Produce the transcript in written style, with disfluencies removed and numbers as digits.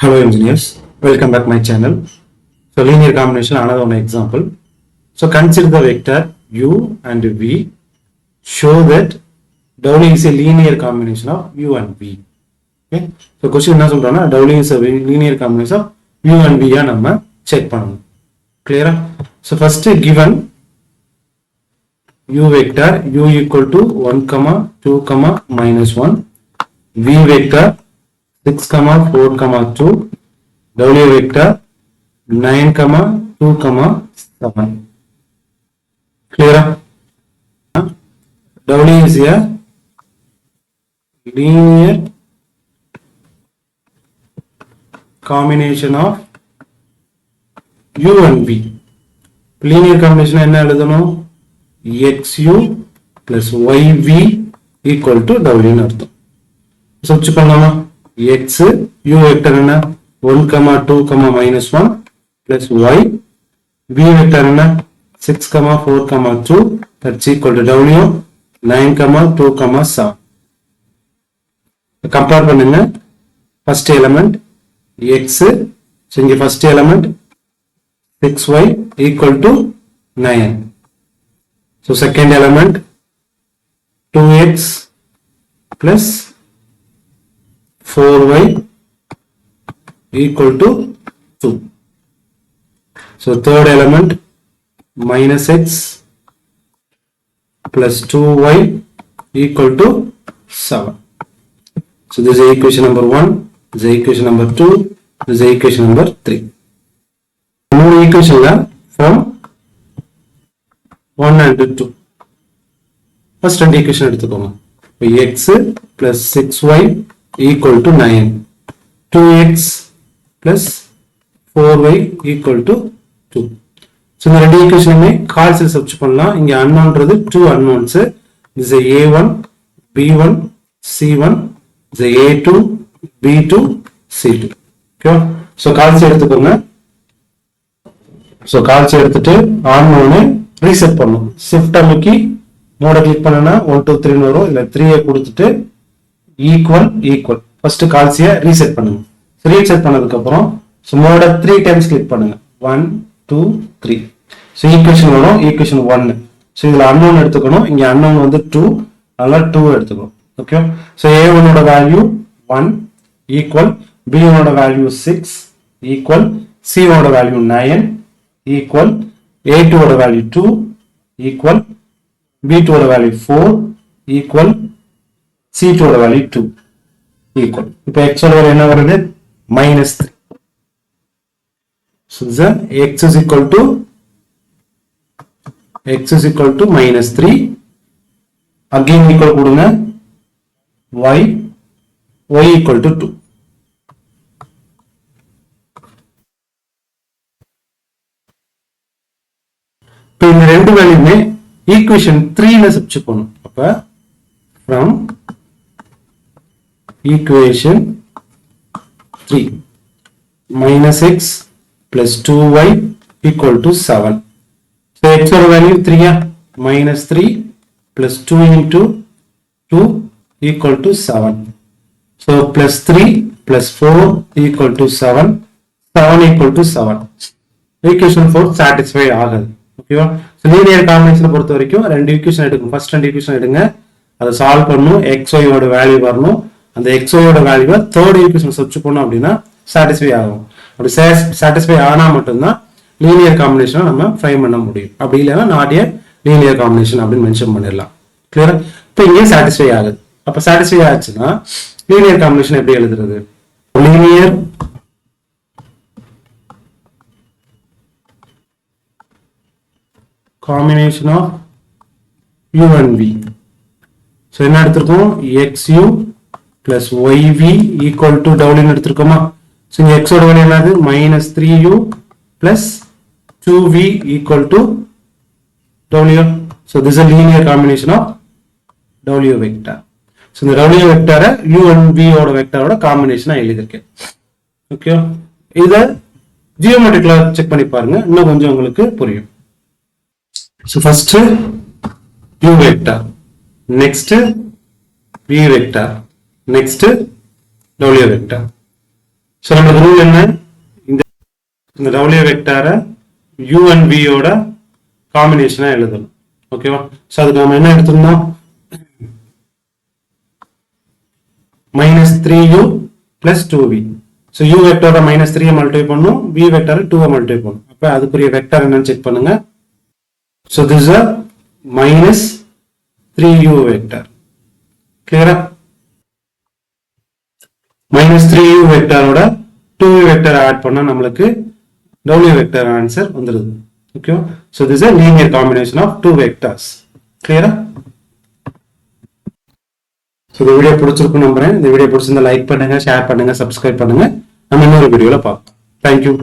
Hello engineers, welcome back to my channel. So linear combination, another one example. So consider the vector u and v. Show that W is a linear combination of u and v. Okay. So question என்ன சொல்றானா W is a linear combination of u and v யா நம்ம check பண்ணணும். Clear? So first given u vector u equal to 1, 2, -1, v vector 6, 4, 2, W vector 9, 2, 7. Clear? W is a linear combination of u and v. Linear combination என்ன எழுதணும்? xu plus yv equal to w ன்னு அர்த்தம். Substitute பண்ணலாமா? x u vector என்ன 1, 2, -1 plus y v vector என்ன 6, 4, 2 that's equal to w 9, 2, 7. Compare பண்ணுங்க. first element x, so இங்க first element 6y equal to 9. So second element 2x plus 4y equal to 2. So third element minus x plus 2y equal to 7. So this is equation number 1, this is equation number 2, this is equation number 3. New equation from 1 and 2. First and equation எடுத்துக்கோங்க. x plus 6y equal to 9. 2x plus 4y equal to 2. So இந்த ரெண்டு ஈக்குவேஷனுமே calls substitute பண்ணலாம். இங்க unknownன்றது 2 unknowns. This is a1, b1, c1, this is a2, b2, c2. Okay? So calls எடுத்துக்கோங்க. So calls எடுத்துட்டு unknown reset பண்ணணும். Shift அமுக்கி மோட click பண்ணனா 1 2 3 வரும். இல்ல 3 கொடுத்துட்டு ஈக்குவல் ஃபர்ஸ்ட் கால்சிய ரீசெட் பண்ணுங்க. ரீசெட் பண்ணதுக்கு அப்புறம் மோட 3 டைம்ஸ் கிளிக் பண்ணுங்க. 1 2 3. சோ ஈக்குவேஷன் வரும். ஈக்குவேஷன் 1. சோ இதுல unknown எடுத்துக்கணும். இங்க unknown வந்து 2, அதனால 2 எடுத்துக்கணும். ஓகே. சோ a1 ஓட வேல்யூ 1 ஈக்குவல் b1 ஓட வேல்யூ 6 ஈக்குவல் c1 ஓட வேல்யூ 9 ஈக்குவல் a2 ஓட வேல்யூ 2 ஈக்குவல் b2 ஓட வேல்யூ 4 ஈக்குவல் c2 ஓட வேல்யூ 2 ஈக்குவல். இப்போ x ஓட வேல்யூ என்ன வருது? -3. So x is equal to -3. Again equal கொடுங்க. y equal to 2. இப்போ இந்த ரெண்டு வேல்யூமே ஈக்குவேஷன் 3 ல சப்ஸ்டிட்யூட் பண்ணனும். அப்ப from equation 3 -x plus 2y equal to 7. So x ஓட value 3 -3 plus 2 into 2 equal to 7. So plus 3 plus 4 equal to 7. 7 equal to 7. Equation 4 satisfy ஆகுது. ஓகேவா? சோ லீனியர் காம்பினேஷனை பொறுத்த வரைக்கும் ரெண்டு ஈக்குவேஷன் எடுங்க. ஃபர்ஸ்ட் ரெண்டு ஈக்குவேஷன் எடுங்க. அதை சால்வ் பண்ணனும். xy ஓட வேல்யூ வரணும். அந்த xy ஓட வேல்யூவை தேர்ட் ஈக்குவேஷன் சப்ஸ்டிட்யூட் பண்ணோம் அப்படினா satisfy ஆகும். அப்படி satisfy ஆனா மட்டும் தான் லீனியர் காம்பினேஷனை நம்ம ஃப்ரேம் பண்ண முடியும். அப்படி இல்லனா நாட் எ லீனியர் காம்பினேஷன் அப்படி மென்ஷன் பண்ணிரலாம். கிளியரா? இப்போ இங்க satisfy ஆகுது. அப்ப satisfy ஆச்சுனா லீனியர் காம்பினேஷன் எப்படி எழுதுறது? Linear combination of u and v. So என்ன எடுத்துருக்கோம்? xu plus yv equal to w எடுத்துருக்கோமா? So இங்க x ஓட வேல்யூ என்னது? -3u plus 2v equal to w. So this is a linear combination of w vector. So இந்த w vector u and v ஓட வெக்டரோட காம்பினேஷனா எழுதிருக்கேன். Okay. இத ஜியோமெட்ரிக்கலா check பண்ணி பாருங்க. இன்னும் கொஞ்சம் உங்களுக்கு புரியும். So first u vector, next v vector, next w vector. So நம்ம ரூல் இந்த W வெக்டாரை U and V ஓட காம்பினேஷனா எழுதணும். ஓகேவா? சோ அதுக்கு நம்ம என்ன எடுத்துக்கணும்? -3u plus 2v. So u வெக்டாரை -3 மல்டிப்ளை பண்ணும், v வெக்டாரை 2 மல்டிப்ளை பண்ணும். அப்ப அதுக்குரிய வெக்டார் என்னன்னு செக் பண்ணுங்க. So this is a -3u vector. Clear? -3u வெக்டாரோட 2v வெக்டார் ஆட் பண்ணா நம்மளுக்கு w வெக்டார் ஆன்சர் வந்துருது. Okay? So this is a linear combination of two vectors. Clear? So இந்த வீடியோ பிடிச்சிருக்கும் நம்புறேன். இந்த வீடியோ பிடிச்சிருந்தா லைக் பண்ணுங்க, ஷேர் பண்ணுங்க, சப்ஸ்கிரைப் பண்ணுங்க. நம்ம இன்னொரு வீடியோல பார்ப்போம். Thank you.